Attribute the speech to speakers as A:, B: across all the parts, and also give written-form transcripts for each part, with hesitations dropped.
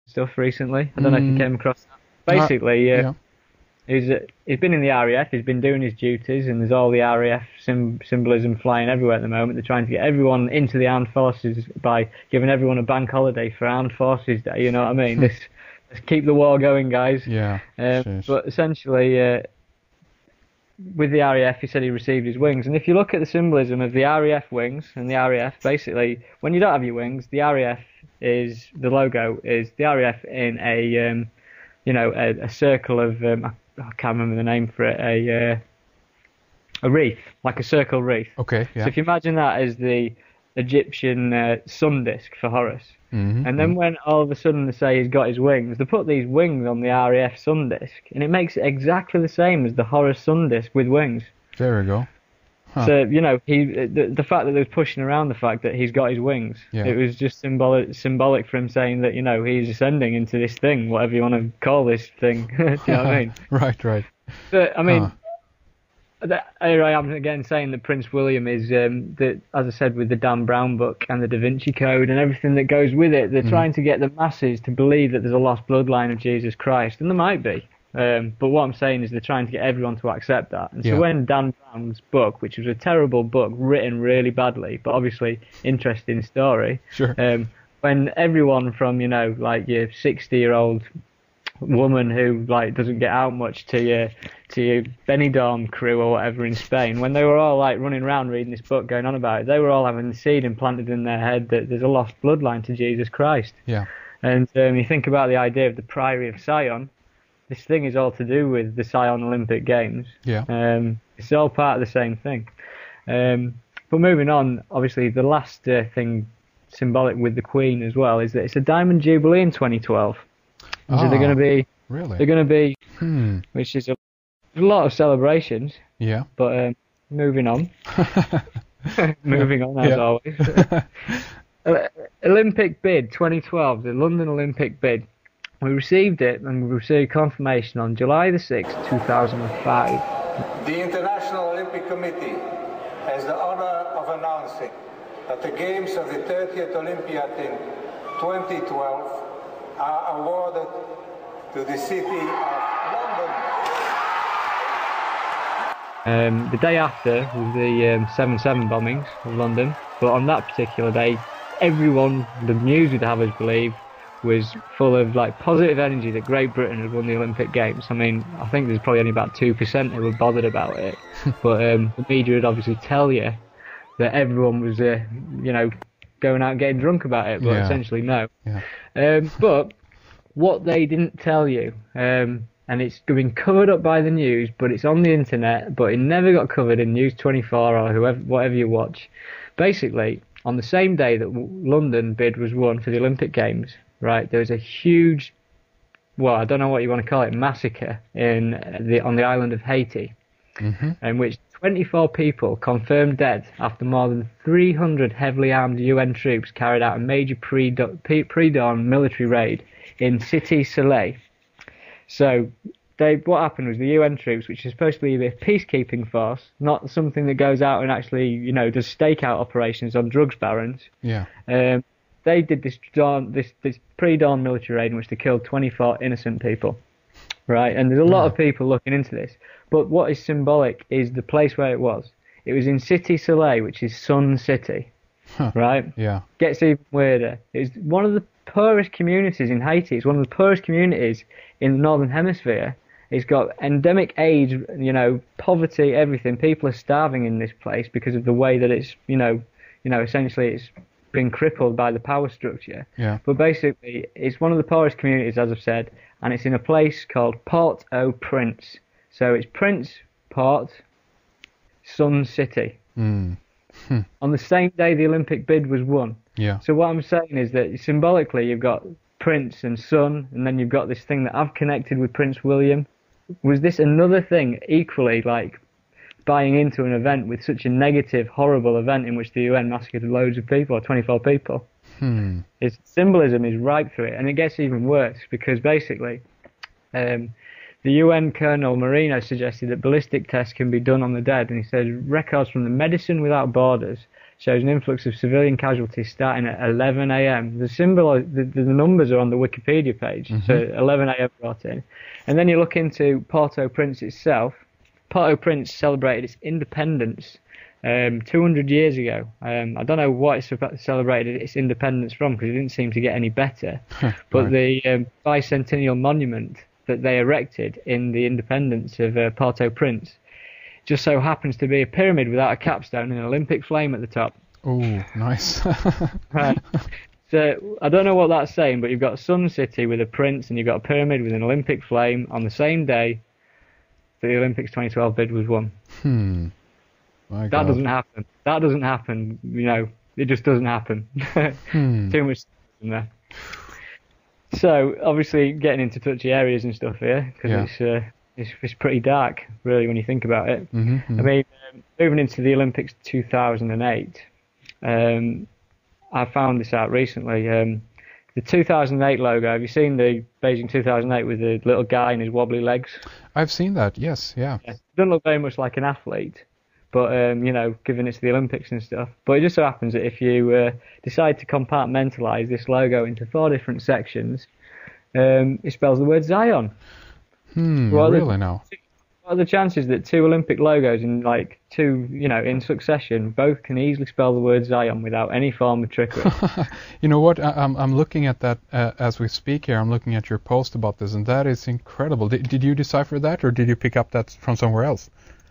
A: stuff recently. I don't know if you came across that. Basically,
B: Yeah.
A: he's been in the RAF, he's been doing his duties, and there's all the RAF symbolism flying everywhere at the moment. They're trying to get everyone into the armed forces by giving everyone a bank holiday for Armed Forces Day, you know what I mean? Let's keep the war going, guys.
B: Yeah.
A: But essentially, with the RAF, he said he received his wings. And if you look at the symbolism of the RAF wings and the RAF, basically, when you don't have your wings, the RAF is, the logo is the RAF in a, a circle of, I can't remember the name for it, a wreath, like a circle wreath.
B: Okay, yeah.
A: So if you imagine that as the Egyptian sun disk for Horus, and then when all of a sudden they say he's got his wings, they put these wings on the RAF sun disk, and it makes it exactly the same as the Horus sun disk with wings.
B: There we go. Huh.
A: So the fact that they was pushing around the fact that he's got his wings, it was just symbolic for him saying that he's ascending into this thing, whatever you want to call this thing. Do you know what I mean?
B: Right.
A: But I mean, here I am again saying that Prince William is that, as I said, with the Dan Brown book and the Da Vinci Code and everything that goes with it, they're trying to get the masses to believe that there's a lost bloodline of Jesus Christ, and there might be. But what I'm saying is they're trying to get everyone to accept that. And so when Dan Brown's book, which was a terrible book, written really badly, but obviously interesting story,
B: sure.
A: When everyone from, like your 60-year-old woman who doesn't get out much to your Benidorm crew or whatever in Spain, when they were all running around reading this book going on about it, they were all having the seed implanted in their head that there's a lost bloodline to Jesus Christ.
B: Yeah.
A: And you think about the idea of the Priory of Sion. This thing is all to do with the Sion Olympic Games.
B: Yeah.
A: It's all part of the same thing. But moving on, obviously the last thing symbolic with the Queen as well is that it's a Diamond Jubilee in 2012. So they're going to be,
B: really?
A: They're going to be, which is a lot of celebrations.
B: Yeah.
A: But moving on, moving on as always. Olympic bid 2012, the London Olympic bid. We received it, and we received confirmation on July the 6th, 2005.
C: The International Olympic Committee has the honor of announcing that the Games of the 30th Olympiad in 2012 are awarded to the city of London.
A: The day after was the 7/7 bombings of London, but on that particular day, everyone, the news would have us believe, was full of positive energy that Great Britain had won the Olympic Games. I mean, I think there's probably only about 2% who were bothered about it, but the media would obviously tell you that everyone was, going out and getting drunk about it, but essentially no.
B: Yeah.
A: But what they didn't tell you, and it's been covered up by the news, but it's on the internet, but it never got covered in News 24 or whatever you watch. Basically, on the same day that London bid was won for the Olympic Games, right, there was a huge, well, I don't know what you want to call it, massacre on the island of Haiti, in which 24 people confirmed dead after more than 300 heavily armed UN troops carried out a major pre-dawn military raid in Cité Soleil. So what happened was the UN troops, which is supposed to be a peacekeeping force, not something that goes out and actually, does stakeout operations on drugs barons.
B: Yeah.
A: They did this pre-dawn military raid in which they killed 24 innocent people, right? And there's a lot of people looking into this. But what is symbolic is the place where it was. It was in Cité Soleil, which is Sun City, right?
B: Yeah.
A: Gets even weirder. It's one of the poorest communities in Haiti. It's one of the poorest communities in the Northern Hemisphere. It's got endemic AIDS, poverty, everything. People are starving in this place because of the way that it's, essentially it's been crippled by the power structure.
B: Yeah.
A: But basically, it's one of the poorest communities, as I've said, and it's in a place called Port-au-Prince. So it's Prince, Port, Sun City. On the same day the Olympic bid was won.
B: Yeah.
A: So what I'm saying is that symbolically you've got Prince and Sun, and then you've got this thing that I've connected with Prince William. Was this another thing equally buying into an event with such a negative, horrible event in which the UN massacred loads of people, or 24 people? Its symbolism is right through it, and it gets even worse because basically the UN Colonel Marino suggested that ballistic tests can be done on the dead, and he said records from the Medicine Without Borders shows an influx of civilian casualties starting at 11 a.m. The numbers are on the Wikipedia page, so 11 a.m. brought in. And then you look into Port-au-Prince itself. Port-au-Prince celebrated its independence 200 years ago. I don't know what it celebrated its independence from, because it didn't seem to get any better. But
B: Right.
A: the bicentennial monument that they erected in the independence of Port-au-Prince just so happens to be a pyramid without a capstone and an Olympic flame at the top.
B: Oh, nice.
A: Right. So I don't know what that's saying, but you've got Sun City with a prince and you've got a pyramid with an Olympic flame on the same day that the Olympics 2012 bid was won.
B: My
A: That
B: God.
A: doesn't happen. That doesn't happen. You know, it just doesn't happen. Too much in there. So obviously getting into touchy areas and stuff here, because it's pretty dark, really, when you think about it. I mean, moving into the Olympics 2008, I found this out recently. The 2008 logo. Have you seen the Beijing 2008 with the little guy and his wobbly legs?
B: I've seen that. Yes. Yeah.
A: Yeah. Doesn't look very much like an athlete, but you know, given it's the Olympics and stuff. But it just so happens that if you decide to compartmentalize this logo into 4 different sections, it spells the word Zion.
B: Really now?
A: What are the chances that 2 Olympic logos in in succession both can easily spell the word Zion without any form of trickery?
B: You know what? I'm looking at that as we speak here. I'm looking at your post about this, and that is incredible. Did you decipher that, or did you pick up that from somewhere else?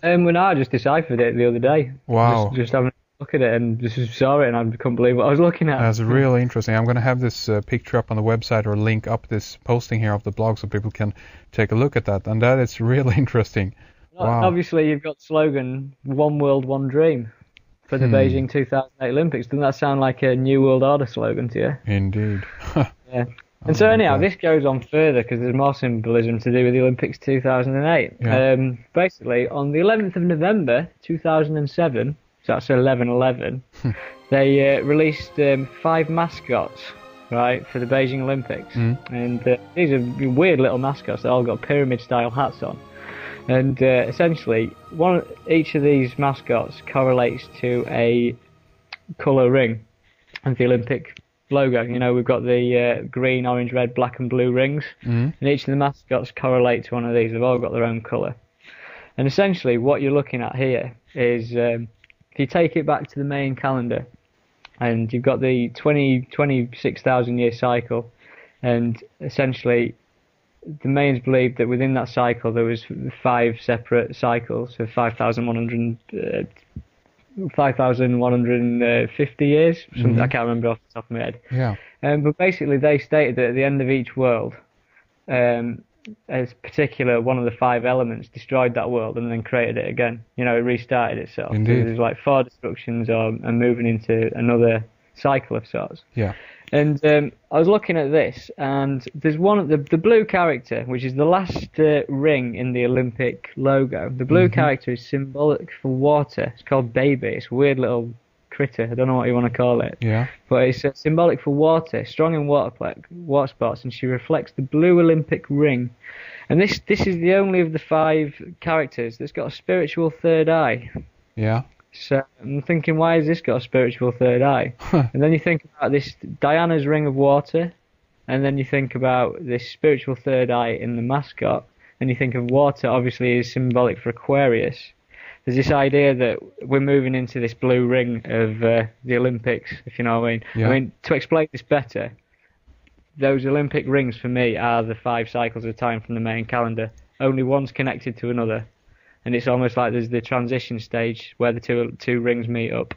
A: When I just deciphered it the other day.
B: Wow.
A: Just having a look at it and just saw it and I couldn't believe what I was looking at.
B: That's really interesting. I'm going to have this picture up on the website, or link up this posting here of the blog so people can take a look at that. And that is really interesting. Wow.
A: Obviously, you've got the slogan, One World, One Dream, for the Beijing 2008 Olympics. Doesn't that sound like a New World Order slogan to you?
B: Indeed.
A: Yeah. And so anyhow, this goes on further because there's more symbolism to do with the Olympics 2008.
B: Yeah.
A: Basically, on the 11th of November 2007, so that's 11/11, they released 5 mascots, right, for the Beijing Olympics. And these are weird little mascots that all got pyramid-style hats on. And essentially, each of these mascots correlates to a colour ring of the Olympic logo. You know, we've got the green, orange, red, black and blue rings, and each of the mascots correlate to one of these. They've all got their own colour. And essentially what you're looking at here is, if you take it back to the Mayan calendar, and you've got the 26,000 year cycle, and essentially the Mayans believed that within that cycle there was 5 separate cycles of 5,150 years. I can't remember off the top of my head.
B: Yeah.
A: But basically, they stated that at the end of each world, a particular one of the 5 elements destroyed that world and then created it again. You know, it restarted itself.
B: Indeed.
A: So there's like 4 destructions and moving into another cycle of sorts.
B: Yeah.
A: And I was looking at this, and there's one, the blue character, which is the last ring in the Olympic logo. The blue character is symbolic for water. It's called Baby. It's a weird little critter. I don't know what you want to call it.
B: Yeah.
A: But it's symbolic for water, strong in water spots, and she reflects the blue Olympic ring. And this is the only of the 5 characters that's got a spiritual third eye.
B: Yeah.
A: So I'm thinking, why has this got a spiritual third eye? And then you think about this Diana's ring of water, and then you think about this spiritual third eye in the mascot, and you think of water obviously is symbolic for Aquarius. There's this idea that we're moving into this blue ring of the Olympics, if you know what I mean.
B: Yeah.
A: I mean, to explain this better, those Olympic rings for me are the 5 cycles of time from the main calendar. Only one's connected to another. And it's almost like there's the transition stage where the two rings meet up.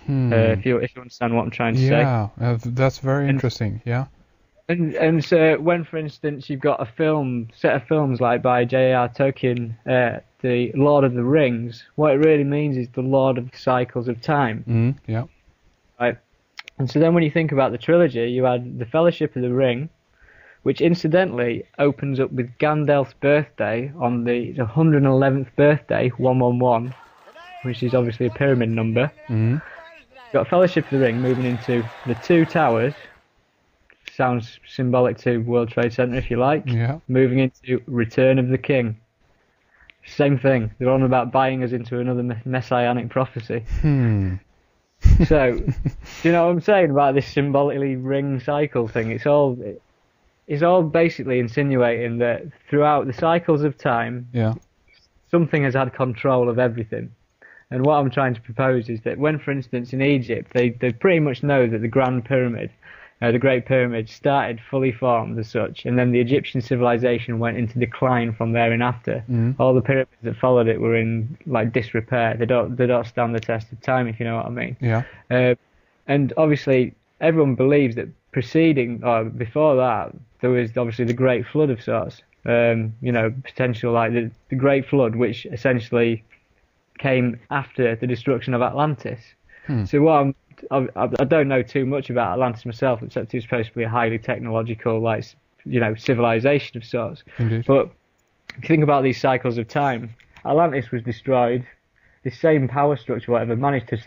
A: If you understand what I'm trying to say.
B: Yeah, that's very interesting. Yeah.
A: And so when, for instance, you've got a set of films like by J.R. Tolkien, the Lord of the Rings, what it really means is the Lord of the Cycles of Time.
B: Yeah.
A: Right. And so then when you think about the trilogy, you had the Fellowship of the Ring, which incidentally opens up with Gandalf's birthday on the 111th birthday, 111, which is obviously a pyramid number. You've got Fellowship of the Ring moving into the 2 towers. Sounds symbolic to World Trade Center, if you like.
B: Yeah.
A: Moving into Return of the King. Same thing. They're on about buying us into another messianic prophecy. So, do you know what I'm saying about this symbolically ring cycle thing? It's all basically insinuating that throughout the cycles of time,
B: Yeah.
A: something has had control of everything. And what I'm trying to propose is that when, for instance, in Egypt, they pretty much know that the Grand Pyramid, the Great Pyramid, started fully formed as such, and then the Egyptian civilization went into decline from there and after. All the pyramids that followed it were in like disrepair. They don't stand the test of time, if you know what I mean.
B: Yeah.
A: And obviously, everyone believes that preceding or before that, there was obviously the Great Flood of sorts. Potential like the Great Flood, which essentially came after the destruction of Atlantis. So what I don't know too much about Atlantis myself, except it's supposed to be a highly technological, like, civilization of sorts.
B: Indeed.
A: But if you think about these cycles of time, Atlantis was destroyed. This same power structure, whatever, managed to